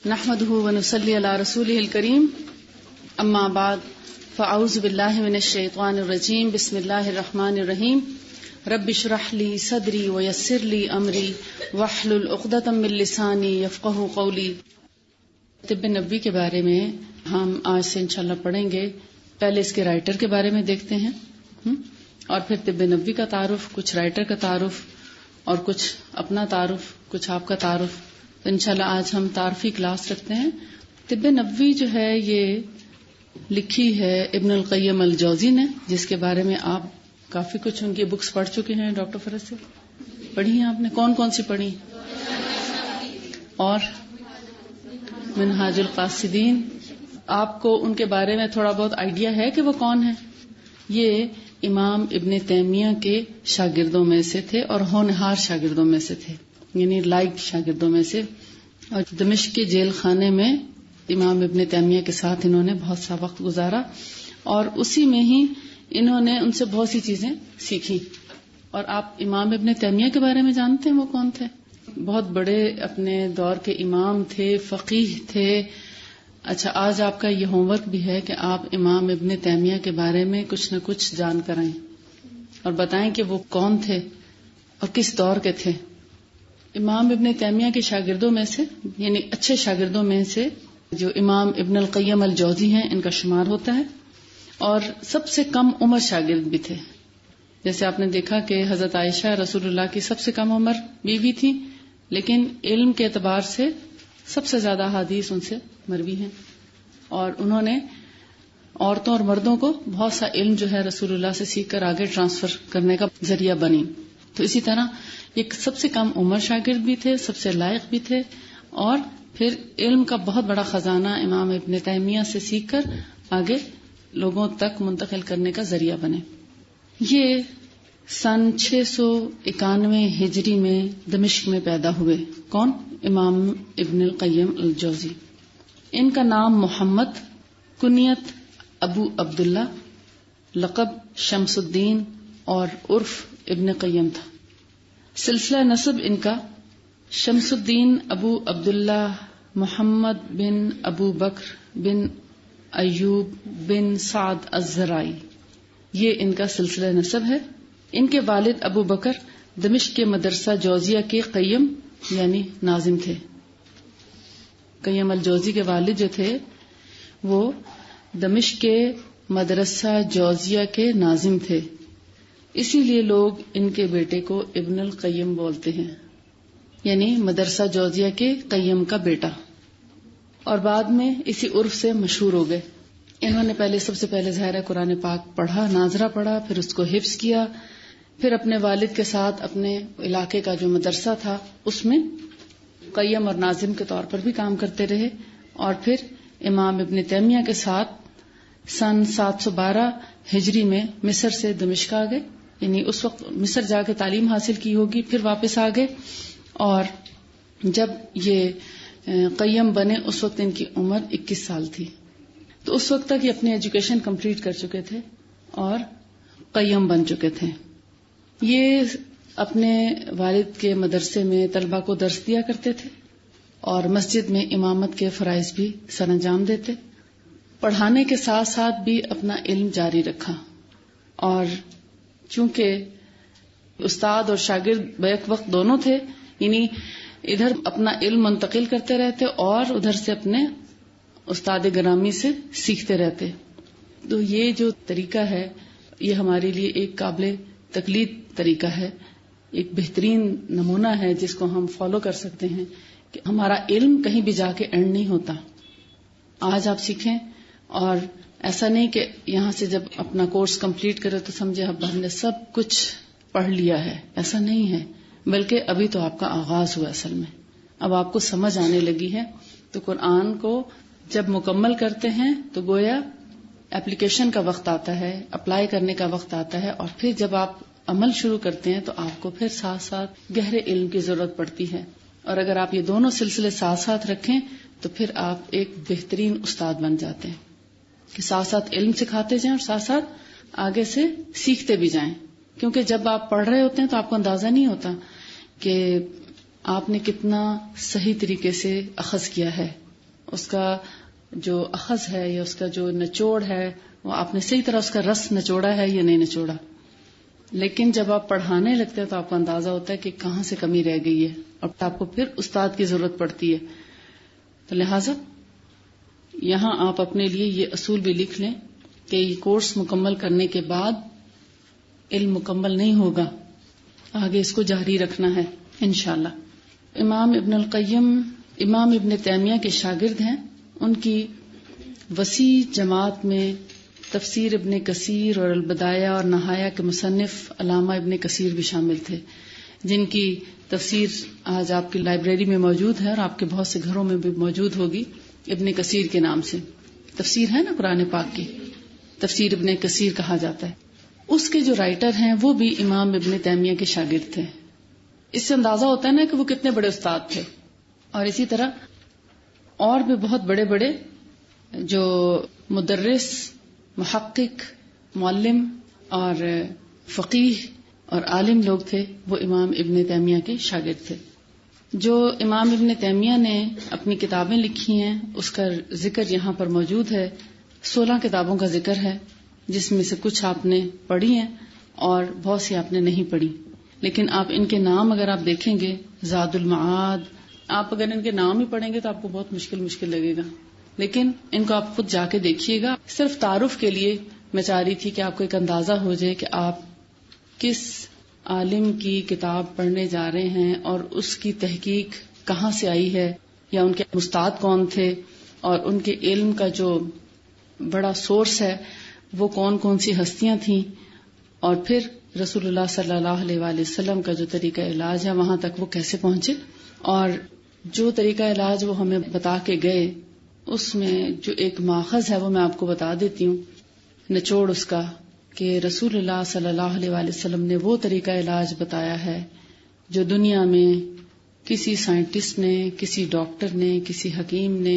نحمده ونصلي على رسوله الكريم اما بعد فاعوذ بالله من الشیطان الرجیم بسم اللہ الرحمن الرحیم رب اشرح لي صدری ويسر لي امری واحلل عقدۃ من لسانی یفقهوا قولی۔ طب نبوی کے بارے میں ہم آج سے انشاءاللہ پڑھیں گے۔ پہلے اس کے رائٹر کے بارے میں دیکھتے ہیں اور پھر طب نبوی کا تعارف، کچھ رائٹر کا تعارف اور کچھ اپنا تعارف، کچھ آپ کا تعارف۔ تو انشاءاللہ آج ہم تعارفی کلاس رکھتے ہیں۔ طب نبوی جو ہے یہ لکھی ہے ابن القیم الجوزی نے، جس کے بارے میں آپ کافی کچھ ان کی بکس پڑھ چکے ہیں۔ ڈاکٹر فرز سے پڑھی ہیں آپ نے؟ کون کون سی پڑھی؟ اور منہاج القاصدین۔ آپ کو ان کے بارے میں تھوڑا بہت آئیڈیا ہے کہ وہ کون ہیں؟ یہ امام ابن تیمیہ کے شاگردوں میں سے تھے اور ہونہار شاگردوں میں سے تھے، یعنی لائق شاگردوں میں سے، اور دمشق کے جیل خانے میں امام ابن تیمیہ کے ساتھ انہوں نے بہت سا وقت گزارا اور اسی میں ہی انہوں نے ان سے بہت سی چیزیں سیکھی۔ اور آپ امام ابن تیمیہ کے بارے میں جانتے ہیں وہ کون تھے؟ بہت بڑے اپنے دور کے امام تھے، فقیہ تھے۔ اچھا، آج آپ کا یہ ہوم ورک بھی ہے کہ آپ امام ابن تیمیہ کے بارے میں کچھ نہ کچھ جان کر آئیں اور بتائیں کہ وہ کون تھے اور کس دور کے تھے۔ امام ابن تیمیہ کے شاگردوں میں سے، یعنی اچھے شاگردوں میں سے جو امام ابن القیم الجوزی ہیں، ان کا شمار ہوتا ہے، اور سب سے کم عمر شاگرد بھی تھے۔ جیسے آپ نے دیکھا کہ حضرت عائشہ رسول اللہ کی سب سے کم عمر بیوی تھی، لیکن علم کے اعتبار سے سب سے زیادہ حدیث ان سے مروی ہیں، اور انہوں نے عورتوں اور مردوں کو بہت سا علم جو ہے رسول اللہ سے سیکھ کر آگے ٹرانسفر کرنے کا ذریعہ بنی۔ تو اسی طرح یہ سب سے کم عمر شاگرد بھی تھے، سب سے لائق بھی تھے، اور پھر علم کا بہت بڑا خزانہ امام ابن تیمیہ سے سیکھ کر آگے لوگوں تک منتقل کرنے کا ذریعہ بنے۔ یہ سن 691 ہجری میں دمشق میں پیدا ہوئے۔ کون؟ امام ابن القیم الجوزی۔ ان کا نام محمد، کنیت ابو عبداللہ، لقب شمس الدین اور عرف ابن قیم تھا۔ سلسلہ نسب ان کا شمس الدین ابو عبداللہ محمد بن ابو بکر بن ایوب بن سعد الزرائی، یہ ان کا سلسلہ نسب ہے۔ ان کے والد ابو بکر دمشق کے مدرسہ جوزیہ کے قیم یعنی ناظم تھے۔ قیم الجوزی کے والد جو تھے وہ دمشق کے مدرسہ جوزیہ کے ناظم تھے، اسی لیے لوگ ان کے بیٹے کو ابن القیم بولتے ہیں، یعنی مدرسہ جوزیہ کے قیم کا بیٹا، اور بعد میں اسی عرف سے مشہور ہو گئے۔ انہوں نے سب سے پہلے ظاہر قرآن پاک پڑھا، ناظرہ پڑھا، پھر اس کو حفظ کیا، پھر اپنے والد کے ساتھ اپنے علاقے کا جو مدرسہ تھا اس میں قیم اور ناظم کے طور پر بھی کام کرتے رہے، اور پھر امام ابن تیمیہ کے ساتھ سن 712 ہجری میں مصر سے دمشق آ گئے، یعنی اس وقت مصر جا کے تعلیم حاصل کی ہوگی، پھر واپس آ گئے، اور جب یہ قیم بنے اس وقت ان کی عمر 21 سال تھی۔ تو اس وقت تک یہ اپنی ایجوکیشن کمپلیٹ کر چکے تھے اور قیم بن چکے تھے۔ یہ اپنے والد کے مدرسے میں طلبہ کو درس دیا کرتے تھے اور مسجد میں امامت کے فرائض بھی سر انجام دیتے، پڑھانے کے ساتھ ساتھ بھی اپنا علم جاری رکھا، اور چونکہ استاد اور شاگرد بیک وقت دونوں تھے، یعنی ادھر اپنا علم منتقل کرتے رہتے اور ادھر سے اپنے استاد گرامی سے سیکھتے رہتے۔ تو یہ جو طریقہ ہے یہ ہمارے لیے ایک قابل تقلید طریقہ ہے، ایک بہترین نمونہ ہے جس کو ہم فالو کر سکتے ہیں کہ ہمارا علم کہیں بھی جا کے اینڈ نہیں ہوتا۔ آج آپ سیکھیں اور ایسا نہیں کہ یہاں سے جب اپنا کورس کمپلیٹ کرے تو سمجھے اب ہم نے سب کچھ پڑھ لیا ہے، ایسا نہیں ہے، بلکہ ابھی تو آپ کا آغاز ہوا اصل میں، اب آپ کو سمجھ آنے لگی ہے۔ تو قرآن کو جب مکمل کرتے ہیں تو گویا اپلیکیشن کا وقت آتا ہے، اپلائی کرنے کا وقت آتا ہے، اور پھر جب آپ عمل شروع کرتے ہیں تو آپ کو پھر ساتھ ساتھ گہرے علم کی ضرورت پڑتی ہے، اور اگر آپ یہ دونوں سلسلے ساتھ ساتھ رکھیں تو پھر آپ ایک بہترین استاد بن جاتے ہیں کہ ساتھ ساتھ علم سکھاتے جائیں اور ساتھ ساتھ آگے سے سیکھتے بھی جائیں، کیونکہ جب آپ پڑھ رہے ہوتے ہیں تو آپ کو اندازہ نہیں ہوتا کہ آپ نے کتنا صحیح طریقے سے اخذ کیا ہے، اس کا جو اخذ ہے یا اس کا جو نچوڑ ہے وہ آپ نے صحیح طرح اس کا رس نچوڑا ہے یا نہیں نچوڑا. لیکن جب آپ پڑھانے لگتے ہیں تو آپ کو اندازہ ہوتا ہے کہ کہاں سے کمی رہ گئی ہے اور آپ کو پھر استاد کی ضرورت پڑتی ہے. تو لہٰذا یہاں آپ اپنے لیے یہ اصول بھی لکھ لیں کہ یہ کورس مکمل کرنے کے بعد علم مکمل نہیں ہوگا، آگے اس کو جاری رکھنا ہے انشاءاللہ. امام ابن القیم امام ابن تیمیہ کے شاگرد ہیں. ان کی وسیع جماعت میں تفسیر ابن کثیر اور البدایہ اور نہایہ کے مصنف علامہ ابن کثیر بھی شامل تھے، جن کی تفسیر آج آپ کی لائبریری میں موجود ہے اور آپ کے بہت سے گھروں میں بھی موجود ہوگی. ابن کثیر کے نام سے تفسیر ہے نا قرآن پاک کی، تفسیر ابن کثیر کہا جاتا ہے. اس کے جو رائٹر ہیں وہ بھی امام ابن تیمیہ کے شاگرد تھے. اس سے اندازہ ہوتا ہے نا کہ وہ کتنے بڑے استاد تھے. اور اسی طرح اور بھی بہت بڑے بڑے جو مدرس، محقق، معلم اور فقیہ اور عالم لوگ تھے وہ امام ابن تیمیہ کے شاگرد تھے. جو امام ابن تیمیہ نے اپنی کتابیں لکھی ہیں اس کا ذکر یہاں پر موجود ہے. 16 کتابوں کا ذکر ہے، جس میں سے کچھ آپ نے پڑھی ہیں اور بہت سی آپ نے نہیں پڑھی. لیکن آپ ان کے نام اگر آپ دیکھیں گے، زاد المعاد، آپ اگر ان کے نام ہی پڑھیں گے تو آپ کو بہت مشکل لگے گا، لیکن ان کو آپ خود جا کے دیکھیے گا. صرف تعارف کے لیے میں چاہ رہی تھی کہ آپ کو ایک اندازہ ہو جائے کہ آپ کس عالم کی کتاب پڑھنے جا رہے ہیں اور اس کی تحقیق کہاں سے آئی ہے، یا ان کے استاد کون تھے اور ان کے علم کا جو بڑا سورس ہے وہ کون کون سی ہستیاں تھیں، اور پھر رسول اللہ صلی اللہ علیہ وآلہ وسلم کا جو طریقہ علاج ہے وہاں تک وہ کیسے پہنچے. اور جو طریقہ علاج وہ ہمیں بتا کے گئے اس میں جو ایک ماخذ ہے وہ میں آپ کو بتا دیتی ہوں، نچوڑ اس کا، کہ رسول اللہ صلی اللہ علیہ وآلہ وسلم نے وہ طریقہ علاج بتایا ہے جو دنیا میں کسی سائنٹسٹ نے، کسی ڈاکٹر نے، کسی حکیم نے،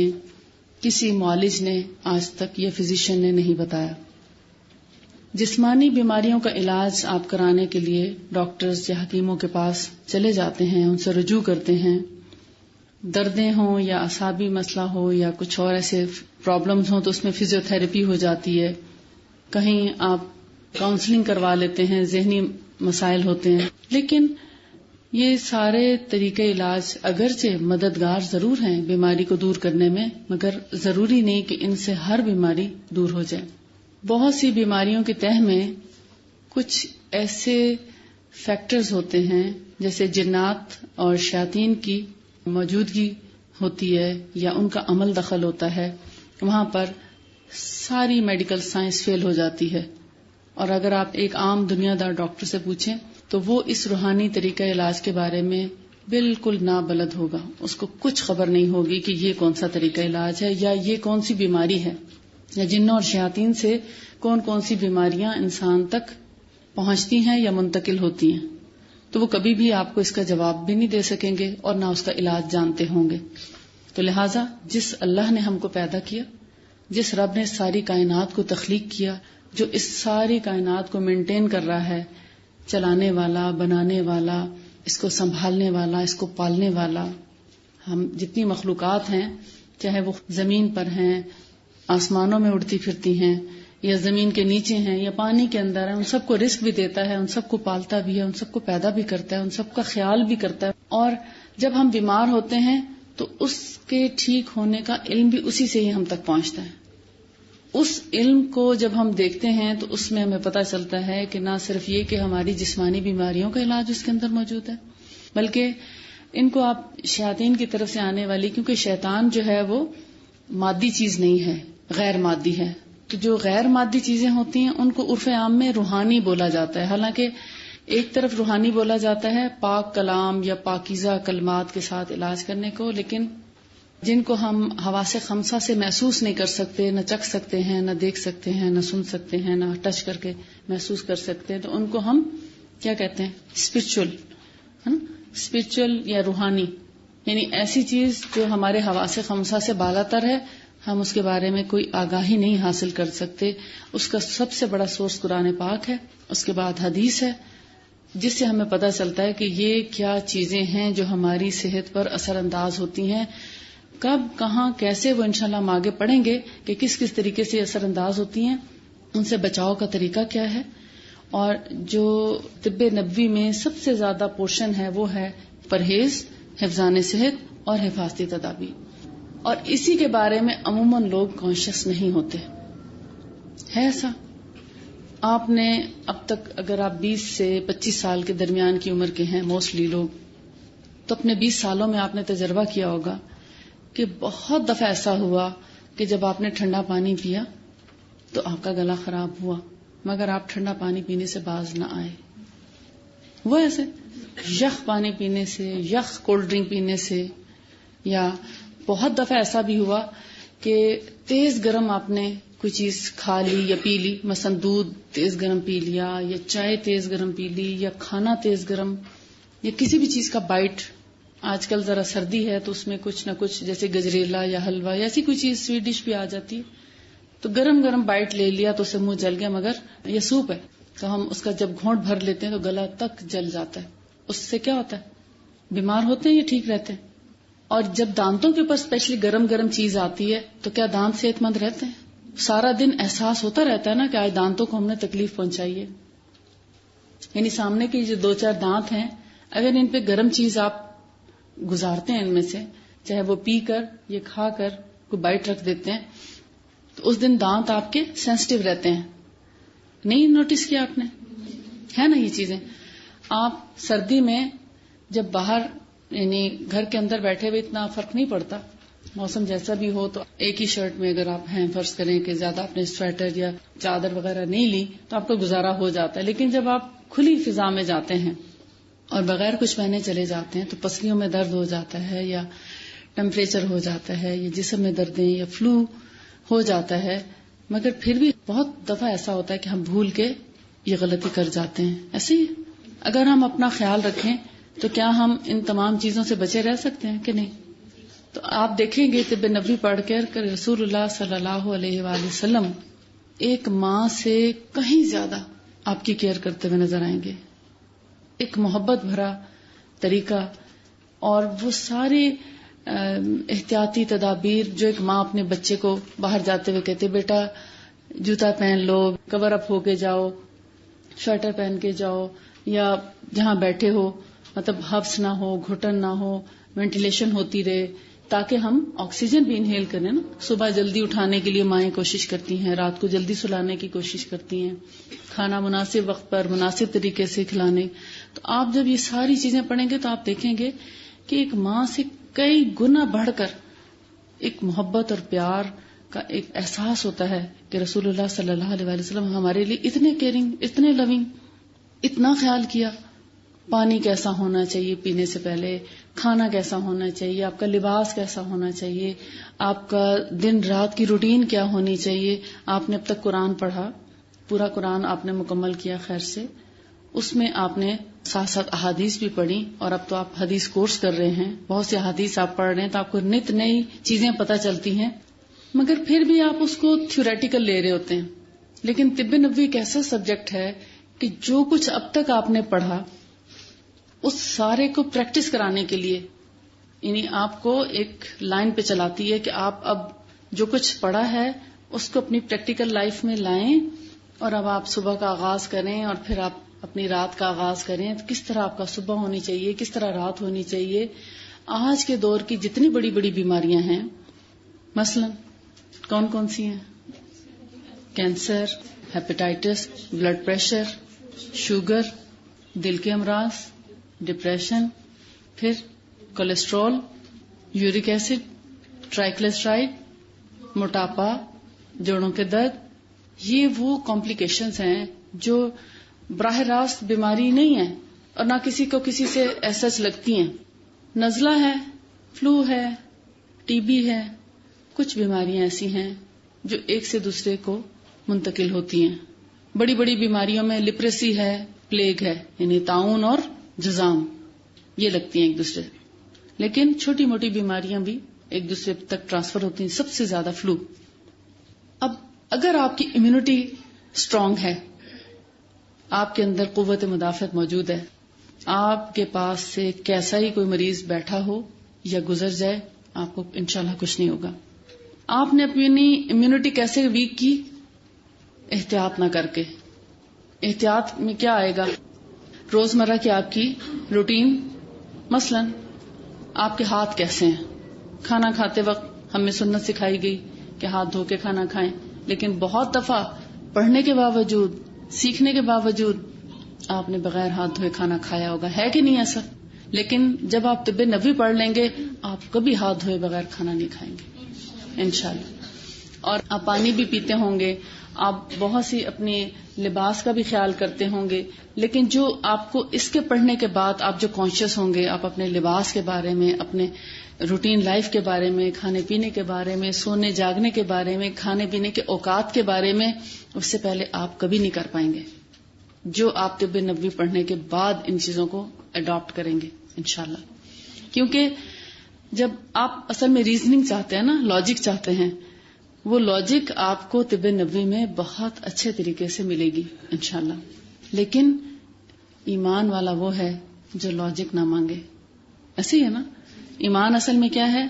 کسی معالج نے آج تک یا فزیشین نے نہیں بتایا. جسمانی بیماریوں کا علاج آپ کرانے کے لیے ڈاکٹرز یا حکیموں کے پاس چلے جاتے ہیں، ان سے رجوع کرتے ہیں. دردیں ہوں یا اعصابی مسئلہ ہو یا کچھ اور ایسے پرابلمز ہوں تو اس میں فزیو تھراپی ہو جاتی ہے. کہیں آپ کاؤنسلنگ کروا لیتے ہیں، ذہنی مسائل ہوتے ہیں. لیکن یہ سارے طریقے علاج اگرچہ مددگار ضرور ہیں بیماری کو دور کرنے میں، مگر ضروری نہیں کہ ان سے ہر بیماری دور ہو جائے. بہت سی بیماریوں کے تہ میں کچھ ایسے فیکٹرز ہوتے ہیں جیسے جنات اور شیاطین کی موجودگی ہوتی ہے یا ان کا عمل دخل ہوتا ہے، وہاں پر ساری میڈیکل سائنس فیل ہو جاتی ہے. اور اگر آپ ایک عام دنیا دار ڈاکٹر سے پوچھیں تو وہ اس روحانی طریقہ علاج کے بارے میں بالکل نابلد ہوگا. اس کو کچھ خبر نہیں ہوگی کہ یہ کون سا طریقہ علاج ہے یا یہ کون سی بیماری ہے، یا جنوں اور شیاطین سے کون کون سی بیماریاں انسان تک پہنچتی ہیں یا منتقل ہوتی ہیں. تو وہ کبھی بھی آپ کو اس کا جواب بھی نہیں دے سکیں گے اور نہ اس کا علاج جانتے ہوں گے. تو لہٰذا جس اللہ نے ہم کو پیدا کیا، جس رب نے ساری کائنات کو تخلیق کیا، جو اس ساری کائنات کو مینٹین کر رہا ہے، چلانے والا، بنانے والا، اس کو سنبھالنے والا، اس کو پالنے والا، ہم جتنی مخلوقات ہیں چاہے وہ زمین پر ہیں، آسمانوں میں اڑتی پھرتی ہیں، یا زمین کے نیچے ہیں یا پانی کے اندر ہیں، ان سب کو رزق بھی دیتا ہے، ان سب کو پالتا بھی ہے، ان سب کو پیدا بھی کرتا ہے، ان سب کا خیال بھی کرتا ہے. اور جب ہم بیمار ہوتے ہیں تو اس کے ٹھیک ہونے کا علم بھی اسی سے ہی ہم تک پہنچتا ہے. اس علم کو جب ہم دیکھتے ہیں تو اس میں ہمیں پتہ چلتا ہے کہ نہ صرف یہ کہ ہماری جسمانی بیماریوں کا علاج اس کے اندر موجود ہے، بلکہ ان کو آپ شیاطین کی طرف سے آنے والی، کیونکہ شیطان جو ہے وہ مادی چیز نہیں ہے، غیر مادی ہے. تو جو غیر مادی چیزیں ہوتی ہیں ان کو عرف عام میں روحانی بولا جاتا ہے. حالانکہ ایک طرف روحانی بولا جاتا ہے پاک کلام یا پاکیزہ کلمات کے ساتھ علاج کرنے کو، لیکن جن کو ہم حواس خمسہ سے محسوس نہیں کر سکتے، نہ چکھ سکتے ہیں، نہ دیکھ سکتے ہیں، نہ سن سکتے ہیں، نہ ٹچ کر کے محسوس کر سکتے ہیں، تو ان کو ہم کیا کہتے ہیں؟ اسپرچل، ہے نا، اسپرچل یا روحانی، یعنی ایسی چیز جو ہمارے حواس خمسہ سے بالا تر ہے، ہم اس کے بارے میں کوئی آگاہی نہیں حاصل کر سکتے. اس کا سب سے بڑا سورس قرآن پاک ہے، اس کے بعد حدیث ہے، جس سے ہمیں پتہ چلتا ہے کہ یہ کیا چیزیں ہیں جو ہماری صحت پر اثر انداز ہوتی ہیں. کب کہاں کیسے وہ انشاءاللہ ہم آگے پڑھیں گے کہ کس کس طریقے سے اثر انداز ہوتی ہیں، ان سے بچاؤ کا طریقہ کیا ہے. اور جو طب نبوی میں سب سے زیادہ پورشن ہے وہ ہے پرہیز، حفظان صحت اور حفاظتی تدابیر. اور اسی کے بارے میں عموماً لوگ کانشیس نہیں ہوتے. ہے ایسا؟ آپ نے اب تک اگر آپ 20 سے 25 سال کے درمیان کی عمر کے ہیں موسٹلی لوگ، تو اپنے 20 سالوں میں آپ نے تجربہ کیا ہوگا کہ بہت دفعہ ایسا ہوا کہ جب آپ نے ٹھنڈا پانی پیا تو آپ کا گلا خراب ہوا، مگر آپ ٹھنڈا پانی پینے سے باز نہ آئے. وہ ایسے یخ پانی پینے سے، یخ کولڈ ڈرنک پینے سے، یا بہت دفعہ ایسا بھی ہوا کہ تیز گرم آپ نے کوئی چیز کھا لی یا پی لی، مثلا دودھ تیز گرم پی لیا یا چائے تیز گرم پی لی یا کھانا تیز گرم یا کسی بھی چیز کا بائٹ. آج کل ذرا سردی ہے تو اس میں کچھ نہ کچھ جیسے گجریلا یا حلوہ یا ایسی کوئی چیز سویٹ ڈش بھی آ جاتی، تو گرم گرم بائٹ لے لیا تو اسے منہ جل گیا. مگر یہ سوپ ہے تو ہم اس کا جب گھونٹ بھر لیتے ہیں تو گلا تک جل جاتا ہے. اس سے کیا ہوتا ہے؟ بیمار ہوتے ہیں یا ٹھیک رہتے ہیں؟ اور جب دانتوں کے اوپر اسپیشلی گرم گرم چیز آتی ہے تو کیا دانت صحت مند رہتے ہیں؟ سارا دن احساس ہوتا رہتا ہے نا کہ آج دانتوں کو ہم نے تکلیف پہنچائی ہے. یعنی سامنے کے جو 2-4 دانت ہیں، اگر ان پہ گرم چیز آپ گزارتے ہیں، ان میں سے چاہے وہ پی کر یا کھا کر کوئی بائٹ رکھ دیتے ہیں، تو اس دن دانت آپ کے سینسٹیو رہتے ہیں. نہیں نوٹس کیا آپ نے؟ ہے نا یہ چیزیں. آپ سردی میں جب باہر یعنی گھر کے اندر بیٹھے ہوئے اتنا فرق نہیں پڑتا، موسم جیسا بھی ہو تو ایک ہی شرٹ میں اگر آپ ہیں، فرض کریں کہ زیادہ آپ نے سویٹر یا چادر وغیرہ نہیں لی تو آپ کا گزارا ہو جاتا ہے. لیکن جب آپ کھلی فضا میں جاتے ہیں اور بغیر کچھ پہنے چلے جاتے ہیں تو پسلیوں میں درد ہو جاتا ہے یا ٹمپریچر ہو جاتا ہے یا جسم میں دردیں یا فلو ہو جاتا ہے. مگر پھر بھی بہت دفعہ ایسا ہوتا ہے کہ ہم بھول کے یہ غلطی کر جاتے ہیں. ایسے ہی اگر ہم اپنا خیال رکھیں تو کیا ہم ان تمام چیزوں سے بچے رہ سکتے ہیں کہ نہیں؟ تو آپ دیکھیں گے طب نبوی پڑھ کر کہ رسول اللہ صلی اللہ علیہ وآلہ وسلم ایک ماں سے کہیں زیادہ آپ کی کیئر کرتے ہوئے نظر آئیں گے. ایک محبت بھرا طریقہ اور وہ سارے احتیاطی تدابیر جو ایک ماں اپنے بچے کو باہر جاتے ہوئے کہتے بیٹا جوتا پہن لو، کور اپ ہو کے جاؤ، سویٹر پہن کے جاؤ، یا جہاں بیٹھے ہو مطلب حبس نہ ہو، گھٹن نہ ہو، وینٹیلیشن ہوتی رہے تاکہ ہم آکسیجن بھی انہیل کریں نا. صبح جلدی اٹھانے کے لیے مائیں کوشش کرتی ہیں، رات کو جلدی سلانے کی کوشش کرتی ہیں، کھانا مناسب وقت پر مناسب طریقے سے کھلانے. تو آپ جب یہ ساری چیزیں پڑھیں گے تو آپ دیکھیں گے کہ ایک ماں سے کئی گنا بڑھ کر ایک محبت اور پیار کا ایک احساس ہوتا ہے کہ رسول اللہ صلی اللہ علیہ وسلم ہمارے لیے اتنے کیئرنگ، اتنے لونگ، اتنا خیال کیا. پانی کیسا ہونا چاہیے پینے سے پہلے، کھانا کیسا ہونا چاہیے، آپ کا لباس کیسا ہونا چاہیے، آپ کا دن رات کی روٹین کیا ہونی چاہیے. آپ نے اب تک قرآن پڑھا، پورا قرآن آپ نے مکمل کیا خیر سے، اس میں آپ نے ساتھ ساتھ احادیث بھی پڑھی، اور اب تو آپ حدیث کورس کر رہے ہیں، بہت سی احادیث آپ پڑھ رہے ہیں تو آپ کو نت نئی چیزیں پتہ چلتی ہیں. مگر پھر بھی آپ اس کو تھیوریٹیکل لے رہے ہوتے ہیں. لیکن طب نبوی ایک ایسا سبجیکٹ ہے کہ جو کچھ اب تک آپ نے پڑھا اس سارے کو پریکٹس کرانے کے لیے، یعنی آپ کو ایک لائن پہ چلاتی ہے کہ آپ اب جو کچھ پڑھا ہے اس کو اپنی پریکٹیکل لائف میں لائیں، اور اب آپ صبح کا آغاز کریں اور پھر آپ اپنی رات کا آغاز کریں. تو کس طرح آپ کا صبح ہونی چاہیے، کس طرح رات ہونی چاہیے. آج کے دور کی جتنی بڑی بڑی بیماریاں ہیں، مثلا کون کون سی ہیں؟ Cancer, hepatitis, blood pressure, sugar, دل کے امراض، ڈپریشن، پھر کولیسٹرول، یورک ایسڈ، ٹرائیکلسٹرائڈ، موٹاپا، جوڑوں کے درد. یہ وہ کمپلیکیشنز ہیں جو براہ راست بیماری نہیں ہے اور نہ کسی کو کسی سے ایسا لگتی ہیں. نزلہ ہے، فلو ہے، ٹی بی ہے، کچھ بیماریاں ایسی ہیں جو ایک سے دوسرے کو منتقل ہوتی ہیں. بڑی بڑی بیماریوں میں لیپریسی ہے، پلیگ ہے، یعنی طاعون اور جذام، یہ لگتی ہیں ایک دوسرے. لیکن چھوٹی موٹی بیماریاں بھی ایک دوسرے تک ٹرانسفر ہوتی ہیں، سب سے زیادہ فلو. اب اگر آپ کی امیونٹی اسٹرانگ ہے، آپ کے اندر قوت مدافعت موجود ہے، آپ کے پاس سے کیسا ہی کوئی مریض بیٹھا ہو یا گزر جائے، آپ کو انشاءاللہ کچھ نہیں ہوگا. آپ نے اپنی امیونٹی کیسے ویک کی؟ احتیاط نہ کر کے. احتیاط میں کیا آئے گا؟ روزمرہ کی آپ کی روٹین. مثلا آپ کے ہاتھ کیسے ہیں؟ کھانا کھاتے وقت ہمیں سنت سکھائی گئی کہ ہاتھ دھو کے کھانا کھائیں، لیکن بہت دفعہ پڑھنے کے باوجود، سیکھنے کے باوجود آپ نے بغیر ہاتھ دھوئے کھانا کھایا ہوگا، ہے کہ نہیں ایسا؟ لیکن جب آپ طب نبوی پڑھ لیں گے آپ کبھی ہاتھ دھوئے بغیر کھانا نہیں کھائیں گے انشاءاللہ. اور آپ پانی بھی پیتے ہوں گے، آپ بہت سی اپنے لباس کا بھی خیال کرتے ہوں گے، لیکن جو آپ کو اس کے پڑھنے کے بعد آپ جو کانشیس ہوں گے، آپ اپنے لباس کے بارے میں، اپنے روٹین لائف کے بارے میں، کھانے پینے کے بارے میں، سونے جاگنے کے بارے میں، کھانے پینے کے اوقات کے بارے میں، اس سے پہلے آپ کبھی نہیں کر پائیں گے جو آپ طب نبوی پڑھنے کے بعد ان چیزوں کو اڈاپٹ کریں گے انشاءاللہ. کیونکہ جب آپ اصل میں ریزننگ چاہتے ہیں نا، لاجک چاہتے ہیں، وہ لاجک آپ کو طب نبوی میں بہت اچھے طریقے سے ملے گی انشاءاللہ. لیکن ایمان والا وہ ہے جو لاجک نہ مانگے. ایسے ہی ہے نا، ایمان اصل میں کیا ہے؟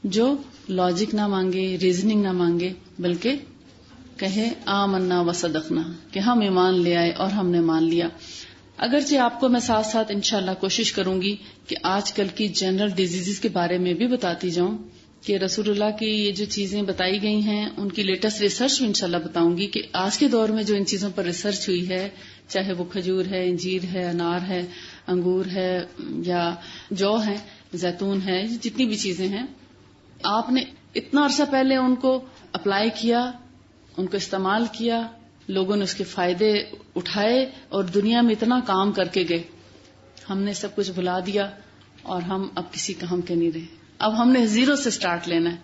جو لاجک نہ مانگے، ریزننگ نہ مانگے، بلکہ کہے آمنا وصدقنا، کہ ہم ایمان لے آئے اور ہم نے مان لیا. اگرچہ آپ کو میں ساتھ ساتھ انشاءاللہ کوشش کروں گی کہ آج کل کی جنرل ڈیزیز کے بارے میں بھی بتاتی جاؤں، کہ رسول اللہ کی یہ جو چیزیں بتائی گئی ہیں ان کی لیٹسٹ ریسرچ بھی انشاءاللہ بتاؤں گی کہ آج کے دور میں جو ان چیزوں پر ریسرچ ہوئی ہے، چاہے وہ کھجور ہے، انجیر ہے، انار ہے، انگور ہے، یا جو ہے، زیتون ہے، جتنی بھی چیزیں ہیں، آپ نے اتنا عرصہ پہلے ان کو اپلائی کیا، ان کو استعمال کیا، لوگوں نے اس کے فائدے اٹھائے اور دنیا میں اتنا کام کر کے گئے. ہم نے سب کچھ بھلا دیا اور ہم اب کسی کام کے نہیں رہے. اب ہم نے زیرو سے سٹارٹ لینا ہے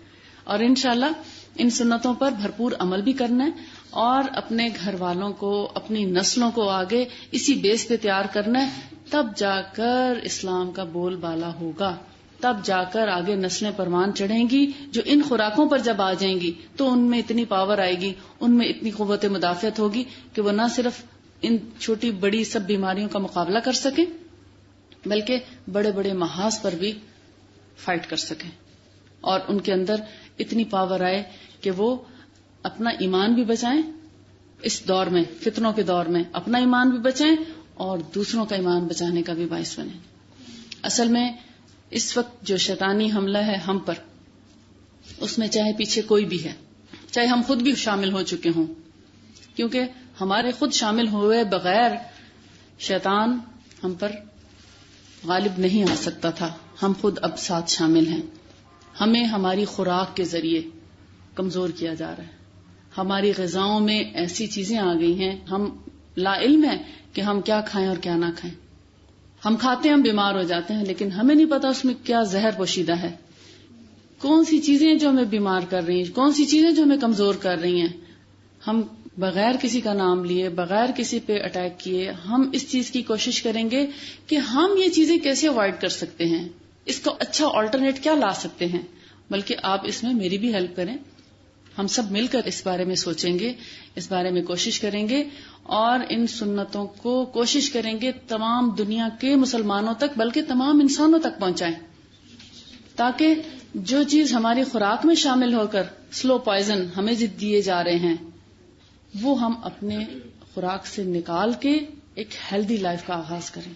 اور انشاءاللہ ان سنتوں پر بھرپور عمل بھی کرنا ہے اور اپنے گھر والوں کو، اپنی نسلوں کو آگے اسی بیس پہ تیار کرنا ہے. تب جا کر اسلام کا بول بالا ہوگا، تب جا کر آگے نسلیں پروان چڑھیں گی. جو ان خوراکوں پر جب آ جائیں گی تو ان میں اتنی پاور آئے گی، ان میں اتنی قوت مدافعت ہوگی کہ وہ نہ صرف ان چھوٹی بڑی سب بیماریوں کا مقابلہ کر سکیں بلکہ بڑے بڑے محاذ پر بھی فائٹ کر سکیں، اور ان کے اندر اتنی پاور آئے کہ وہ اپنا ایمان بھی بچائیں اس دور میں، فتنوں کے دور میں اپنا ایمان بھی بچائیں اور دوسروں کا ایمان بچانے کا بھی باعث بنیں. اصل میں اس وقت جو شیطانی حملہ ہے ہم پر، اس میں چاہے پیچھے کوئی بھی ہے، چاہے ہم خود بھی شامل ہو چکے ہوں، کیونکہ ہمارے خود شامل ہوئے بغیر شیطان ہم پر غالب نہیں آ سکتا تھا. ہم خود اب ساتھ شامل ہیں. ہمیں ہماری خوراک کے ذریعے کمزور کیا جا رہا ہے. ہماری غذاؤں میں ایسی چیزیں آ گئی ہیں، ہم لا علم ہے کہ ہم کیا کھائیں اور کیا نہ کھائیں. ہم کھاتے ہیں، ہم بیمار ہو جاتے ہیں، لیکن ہمیں نہیں پتا اس میں کیا زہر پوشیدہ ہے، کون سی چیزیں جو ہمیں بیمار کر رہی ہیں، کون سی چیزیں جو ہمیں کمزور کر رہی ہیں. ہم بغیر کسی کا نام لیے، بغیر کسی پہ اٹیک کیے، ہم اس چیز کی کوشش کریں گے کہ ہم یہ چیزیں کیسے اوائڈ کر سکتے ہیں، اس کو اچھا آلٹرنیٹ کیا لا سکتے ہیں. بلکہ آپ اس میں میری بھی ہیلپ کریں، ہم سب مل کر اس بارے میں سوچیں گے، اس بارے میں کوشش کریں گے اور ان سنتوں کو کوشش کریں گے تمام دنیا کے مسلمانوں تک بلکہ تمام انسانوں تک پہنچائیں، تاکہ جو چیز ہماری خوراک میں شامل ہو کر سلو پوائزن ہمیں دیے جا رہے ہیں وہ ہم اپنے خوراک سے نکال کے ایک ہیلدی لائف کا آغاز کریں.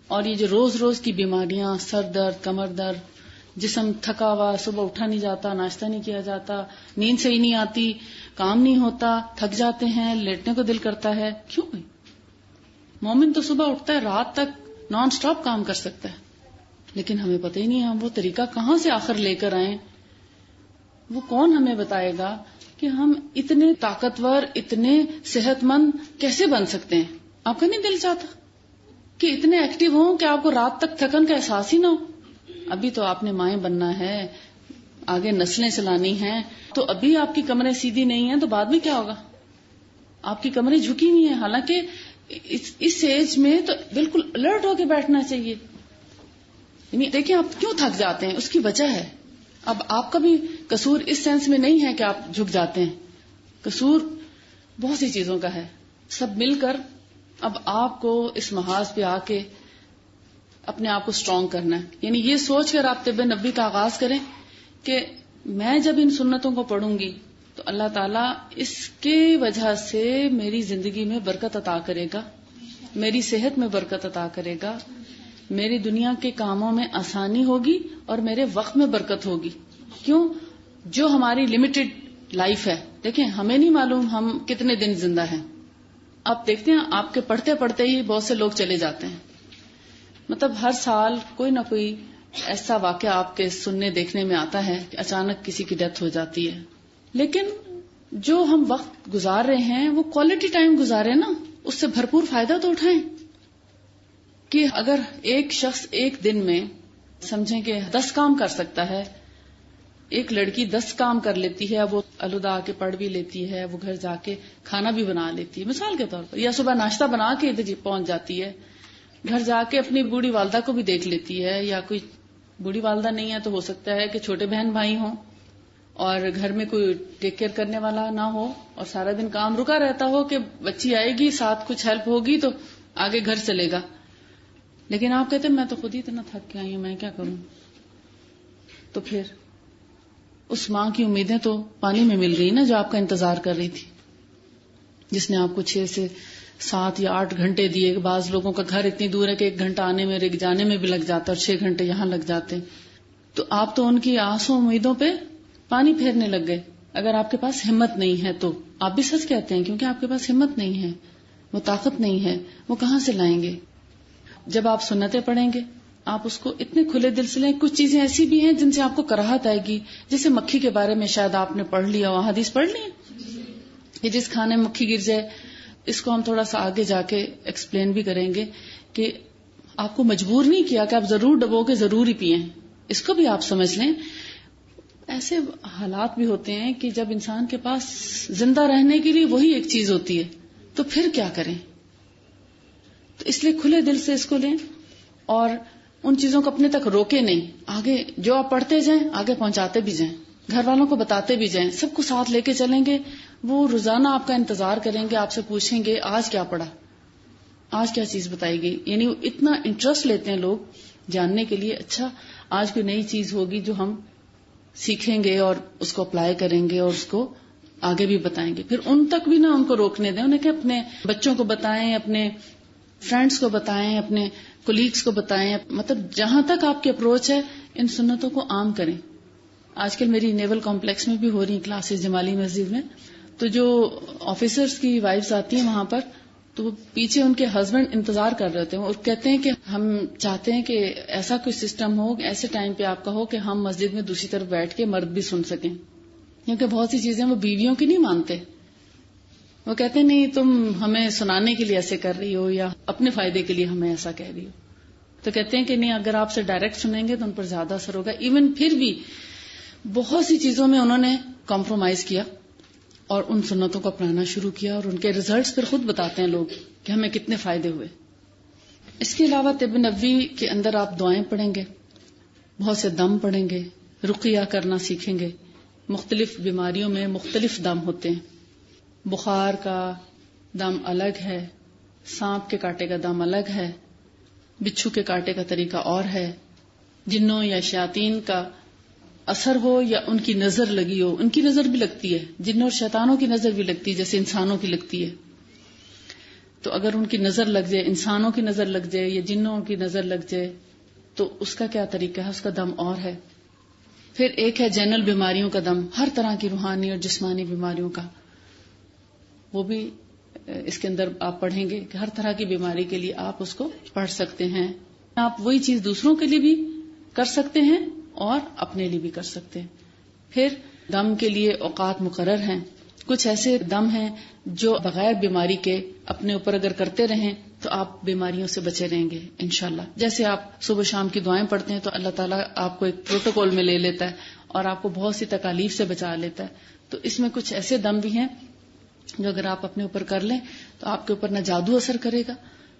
اور یہ جو روز روز کی بیماریاں، سر درد، کمر درد، جسم تھکا ہوا، صبح اٹھا نہیں جاتا، ناشتہ نہیں کیا جاتا، نیند صحیح نہیں آتی، کام نہیں ہوتا، تھک جاتے ہیں، لیٹنے کو دل کرتا ہے، کیوں بھائی؟ مومن تو صبح اٹھتا ہے رات تک نان سٹاپ کام کر سکتا ہے، لیکن ہمیں پتہ ہی نہیں ہم وہ طریقہ کہاں سے آخر لے کر آئیں. وہ کون ہمیں بتائے گا کہ ہم اتنے طاقتور، اتنے صحت مند کیسے بن سکتے ہیں؟ آپ کا نہیں دل چاہتا کہ اتنے ایکٹیو ہوں کہ آپ کو رات تک تھکن کا احساس ہی نہ ہو؟ ابھی تو آپ نے مائیں بننا ہے، آگے نسلیں چلانی ہیں، تو ابھی آپ کی کمریں سیدھی نہیں ہیں تو بعد میں کیا ہوگا؟ آپ کی کمریں جھکی ہوئی ہیں، حالانکہ اس ایج میں تو بالکل الرٹ ہو کے بیٹھنا چاہیے. یعنی دیکھیں آپ کیوں تھک جاتے ہیں، اس کی وجہ ہے. اب آپ کا بھی قصور اس سینس میں نہیں ہے کہ آپ جھک جاتے ہیں، قصور بہت سی چیزوں کا ہے. سب مل کر اب آپ کو اس محاذ پہ آ کے اپنے آپ کو اسٹرانگ کرنا ہے. یعنی یہ سوچ کر آپ طب نبوی کا آغاز کریں کہ میں جب ان سنتوں کو پڑھوں گی تو اللہ تعالیٰ اس کے وجہ سے میری زندگی میں برکت عطا کرے گا، میری صحت میں برکت عطا کرے گا، میری دنیا کے کاموں میں آسانی ہوگی اور میرے وقت میں برکت ہوگی. کیوں؟ جو ہماری لمیٹڈ لائف ہے، دیکھیں ہمیں نہیں معلوم ہم کتنے دن زندہ ہیں. آپ دیکھتے ہیں آپ کے پڑھتے پڑھتے ہی بہت سے لوگ چلے جاتے ہیں. مطلب ہر سال کوئی نہ کوئی ایسا واقعہ آپ کے سننے دیکھنے میں آتا ہے کہ اچانک کسی کی ڈیتھ ہو جاتی ہے. لیکن جو ہم وقت گزار رہے ہیں وہ کوالٹی ٹائم گزارے نا، اس سے بھرپور فائدہ تو اٹھائیں. کہ اگر ایک شخص ایک دن میں سمجھیں کہ 10 کام کر سکتا ہے، ایک لڑکی 10 کام کر لیتی ہے، وہ الہدا کے پڑھ بھی لیتی ہے، وہ گھر جا کے کھانا بھی بنا لیتی ہے مثال کے طور پر، یا صبح ناشتہ بنا کے ادھر پہنچ جاتی ہے، گھر جا کے اپنی بوڑھی والدہ کو بھی دیکھ لیتی ہے، یا کوئی بوڑھی والدہ نہیں ہے تو ہو سکتا ہے کہ چھوٹے بہن بھائی ہوں اور گھر میں کوئی ٹیک کیئر کرنے والا نہ ہو اور سارا دن کام رکا رہتا ہو کہ بچی آئے گی ساتھ کچھ ہیلپ ہوگی تو آگے گھر چلے گا. لیکن آپ کہتے ہیں میں تو خود ہی اتنا تھک کے آئی ہوں، میں کیا کروں؟ تو پھر اس ماں کی امیدیں تو پانی میں مل گئی نا جو آپ کا انتظار کر رہی تھی، جس نے آپ کو 6 سے 7 یا 8 گھنٹے دیے. بعض لوگوں کا گھر اتنی دور ہے کہ 1 گھنٹہ آنے میں جانے میں بھی لگ جاتا ہے اور 6 گھنٹے یہاں لگ جاتے. تو آپ تو ان کی آسوں امیدوں پہ پانی پھیرنے لگ گئے. اگر آپ کے پاس ہمت نہیں ہے تو آپ بھی سچ کہتے ہیں، کیونکہ آپ کے پاس ہمت نہیں ہے، وہ طاقت نہیں ہے، وہ کہاں سے لائیں گے؟ جب آپ سنتیں پڑھیں گے آپ اس کو اتنے کھلے دل سے لیں. کچھ چیزیں ایسی بھی ہیں جن سے آپ کو کراہت آئے گی، جیسے مکھی کے بارے میں شاید آپ نے پڑھ لیا وہاں حدیث پڑھ لی کہ جس کھانے میں مکھی گر جائے. اس کو ہم تھوڑا سا آگے جا کے ایکسپلین بھی کریں گے کہ آپ کو مجبور نہیں کیا کہ آپ ضرور ڈبو کے ضرور ہی پئیں، اس کو بھی آپ سمجھ لیں. ایسے حالات بھی ہوتے ہیں کہ جب انسان کے پاس زندہ رہنے کے لیے وہی ایک چیز ہوتی ہے تو پھر کیا کریں؟ تو اس لیے کھلے دل سے اس کو لیں اور ان چیزوں کو اپنے تک روکے نہیں، آگے جو آپ پڑھتے جائیں آگے پہنچاتے بھی جائیں، گھر والوں کو بتاتے بھی جائیں، سب کو ساتھ لے کے چلیں گے. وہ روزانہ آپ کا انتظار کریں گے، آپ سے پوچھیں گے آج کیا پڑھا، آج کیا چیز بتائی گئی. یعنی اتنا انٹرسٹ لیتے ہیں لوگ جاننے کے لیے، اچھا آج کوئی نئی چیز ہوگی جو ہم سیکھیں گے اور اس کو اپلائی کریں گے اور اس کو آگے بھی بتائیں گے. پھر ان تک بھی نہ ان کو روکنے دیں، انہیں کہ اپنے بچوں کو بتائیں، اپنے فرینڈز کو بتائیں، اپنے کولیگز کو بتائیں. مطلب جہاں تک آپ کی اپروچ ہے ان سنتوں کو عام کریں. آج کل میری نیول کمپلیکس میں بھی ہو رہی کلاسز جمالی مسجد میں، تو جو آفیسرز کی وائفز آتی ہیں وہاں پر تو وہ پیچھے ان کے ہسبینڈ انتظار کر رہے ہوتے ہیں اور کہتے ہیں کہ ہم چاہتے ہیں کہ ایسا کوئی سسٹم ہو، ایسے ٹائم پہ آپ کا ہو کہ ہم مسجد میں دوسری طرف بیٹھ کے مرد بھی سن سکیں، کیونکہ بہت سی چیزیں وہ بیویوں کی نہیں مانتے. وہ کہتے ہیں نہیں تم ہمیں سنانے کے لیے ایسے کر رہی ہو یا اپنے فائدے کے لیے ہمیں ایسا کہہ رہی ہو. تو کہتے ہیں کہ نہیں اگر آپ سے ڈائریکٹ سنیں گے تو ان پر زیادہ اثر ہوگا. ایون پھر بھی بہت سی چیزوں میں انہوں نے کمپرومائز کیا اور ان سنتوں کو اپنانا شروع کیا اور ان کے ریزلٹس پھر خود بتاتے ہیں لوگ کہ ہمیں کتنے فائدے ہوئے. اس کے علاوہ طب نبوی کے اندر آپ دعائیں پڑھیں گے، بہت سے دم پڑھیں گے، رقیہ کرنا سیکھیں گے. مختلف بیماریوں میں مختلف دم ہوتے ہیں. بخار کا دم الگ ہے، سانپ کے کاٹے کا دم الگ ہے، بچھو کے کاٹے کا طریقہ اور ہے. جنوں یا شیاطین کا اثر ہو یا ان کی نظر لگی ہو، ان کی نظر بھی لگتی ہے، جنوں اور شیطانوں کی نظر بھی لگتی ہے جیسے انسانوں کی لگتی ہے. تو اگر ان کی نظر لگ جائے، انسانوں کی نظر لگ جائے یا جنوں کی نظر لگ جائے تو اس کا کیا طریقہ ہے، اس کا دم اور ہے. پھر ایک ہے جنرل بیماریوں کا دم، ہر طرح کی روحانی اور جسمانی بیماریوں کا، وہ بھی اس کے اندر آپ پڑھیں گے کہ ہر طرح کی بیماری کے لیے آپ اس کو پڑھ سکتے ہیں. آپ وہی چیز دوسروں کے لیے بھی کر سکتے ہیں اور اپنے لیے بھی کر سکتے ہیں. پھر دم کے لیے اوقات مقرر ہیں. کچھ ایسے دم ہیں جو بغیر بیماری کے اپنے اوپر اگر کرتے رہیں تو آپ بیماریوں سے بچے رہیں گے انشاءاللہ. جیسے آپ صبح شام کی دعائیں پڑھتے ہیں تو اللہ تعالیٰ آپ کو ایک پروٹوکول میں لے لیتا ہے اور آپ کو بہت سی تکالیف سے بچا لیتا ہے. تو اس میں کچھ ایسے دم بھی ہیں جو اگر آپ اپنے اوپر کر لیں تو آپ کے اوپر نہ جادو اثر کرے گا،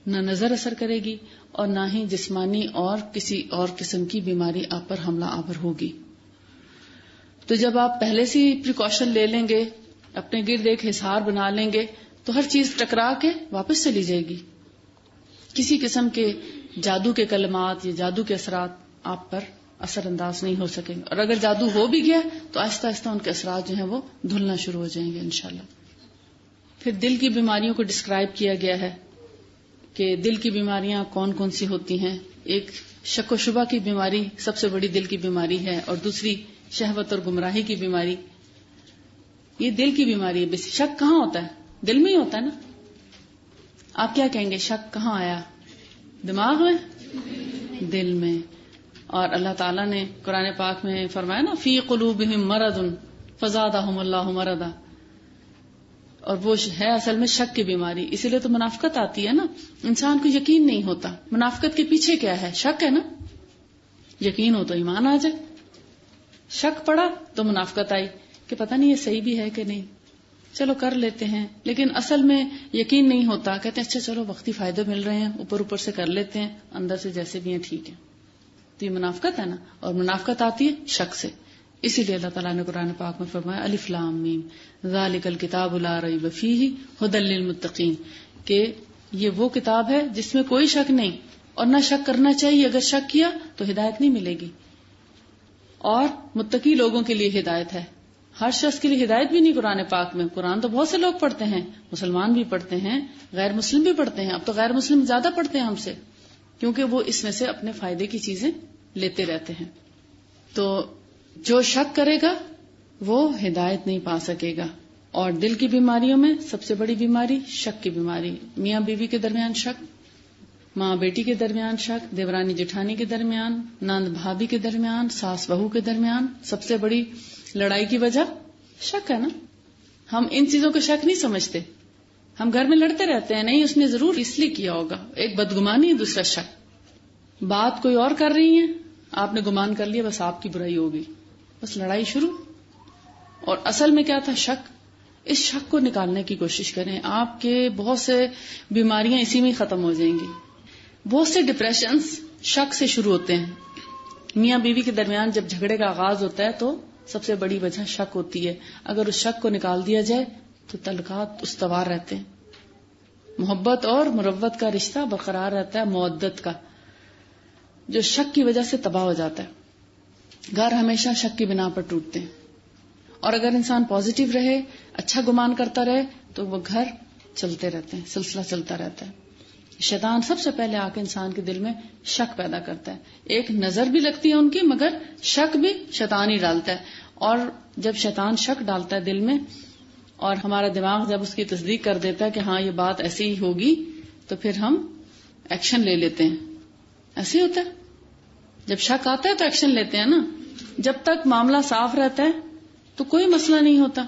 نہ نظر اثر کرے گی اور نہ ہی جسمانی اور کسی اور قسم کی بیماری آپ پر حملہ آور ہوگی. تو جب آپ پہلے سے پریکاشن لے لیں گے، اپنے گرد ایک حصار بنا لیں گے تو ہر چیز ٹکرا کے واپس چلی جائے گی. کسی قسم کے جادو کے کلمات یا جادو کے اثرات آپ پر اثر انداز نہیں ہو سکیں گے، اور اگر جادو ہو بھی گیا تو آہستہ آہستہ ان کے اثرات جو ہیں وہ دھلنا شروع ہو جائیں گے انشاءاللہ۔ پھر دل کی بیماریوں کو ڈسکرائب کیا گیا ہے کہ دل کی بیماریاں کون کون سی ہوتی ہیں۔ ایک شک و شبہ کی بیماری سب سے بڑی دل کی بیماری ہے، اور دوسری شہوت اور گمراہی کی بیماری۔ یہ دل کی بیماری ہے۔ شک کہاں ہوتا ہے؟ دل میں ہی ہوتا ہے نا۔ آپ کیا کہیں گے، شک کہاں آیا؟ دماغ میں؟ دل میں۔ اور اللہ تعالیٰ نے قرآن پاک میں فرمایا نا، فی قلوبہم مرض فزادہم اللہ مرضا، اور وہ ہے اصل میں شک کی بیماری۔ اسی لیے تو منافقت آتی ہے نا، انسان کو یقین نہیں ہوتا۔ منافقت کے پیچھے کیا ہے؟ شک ہے نا۔ یقین ہو تو ایمان آ جائے، شک پڑا تو منافقت آئی کہ پتہ نہیں یہ صحیح بھی ہے کہ نہیں، چلو کر لیتے ہیں، لیکن اصل میں یقین نہیں ہوتا، کہتے ہیں اچھا چلو وقتی فائدے مل رہے ہیں، اوپر سے کر لیتے ہیں، اندر سے جیسے بھی ہیں ٹھیک ہے۔ تو یہ منافقت ہے نا، اور منافقت آتی ہے شک سے۔ اسی لیے اللہ تعالیٰ نے قرآن پاک میں فرمایا الف لام میم ذالک الکتاب لا ریب فیہ ھدی للمتقین، کہ یہ وہ کتاب ہے جس میں کوئی شک نہیں، اور نہ شک کرنا چاہیے، اگر شک کیا تو ہدایت نہیں ملے گی، اور متقی لوگوں کے لیے ہدایت ہے۔ ہر شخص کے لیے ہدایت بھی نہیں قرآن پاک میں۔ قرآن تو بہت سے لوگ پڑھتے ہیں، مسلمان بھی پڑھتے ہیں، غیر مسلم بھی پڑھتے ہیں، اب تو غیر مسلم زیادہ پڑھتے ہیں ہم سے، کیونکہ وہ اس میں سے اپنے فائدے کی چیزیں لیتے رہتے ہیں۔ تو جو شک کرے گا وہ ہدایت نہیں پا سکے گا۔ اور دل کی بیماریوں میں سب سے بڑی بیماری شک کی بیماری، میاں بیوی کے درمیان شک، ماں بیٹی کے درمیان شک، دیورانی جٹھانی کے درمیان، نند بھابھی کے درمیان، ساس بہو کے درمیان سب سے بڑی لڑائی کی وجہ شک ہے نا۔ ہم ان چیزوں کو شک نہیں سمجھتے، ہم گھر میں لڑتے رہتے ہیں، نہیں اس نے ضرور اس لیے کیا ہوگا، ایک بدگمانی، دوسرا شک۔ بات کوئی اور کر رہی ہیں، آپ نے گمان کر لیا بس آپ کی برائی ہوگی، بس لڑائی شروع۔ اور اصل میں کیا تھا؟ شک۔ اس شک کو نکالنے کی کوشش کریں، آپ کے بہت سے بیماریاں اسی میں ختم ہو جائیں گی۔ بہت سے ڈپریشنز شک سے شروع ہوتے ہیں۔ میاں بیوی کے درمیان جب جھگڑے کا آغاز ہوتا ہے تو سب سے بڑی وجہ شک ہوتی ہے۔ اگر اس شک کو نکال دیا جائے تو تعلقات استوار رہتے ہیں، محبت اور مروت کا رشتہ برقرار رہتا ہے، مودت کا، جو شک کی وجہ سے تباہ ہو جاتا ہے۔ گھر ہمیشہ شک کی بنا پر ٹوٹتے ہیں، اور اگر انسان پازیٹیو رہے، اچھا گمان کرتا رہے تو وہ گھر چلتے رہتے ہیں، سلسلہ چلتا رہتا ہے۔ شیطان سب سے پہلے آ کے انسان کے دل میں شک پیدا کرتا ہے، ایک نظر بھی لگتی ہے ان کی، مگر شک بھی شیطان ہی ڈالتا ہے۔ اور جب شیطان شک ڈالتا ہے دل میں، اور ہمارا دماغ جب اس کی تصدیق کر دیتا ہے کہ ہاں یہ بات ایسی ہی ہوگی، تو پھر ہم ایکشن لے لیتے ہیں۔ ایسے ہی ہوتا ہے، جب شک آتا ہے تو ایکشن لیتے ہیں نا۔ جب تک معاملہ صاف رہتا ہے تو کوئی مسئلہ نہیں ہوتا۔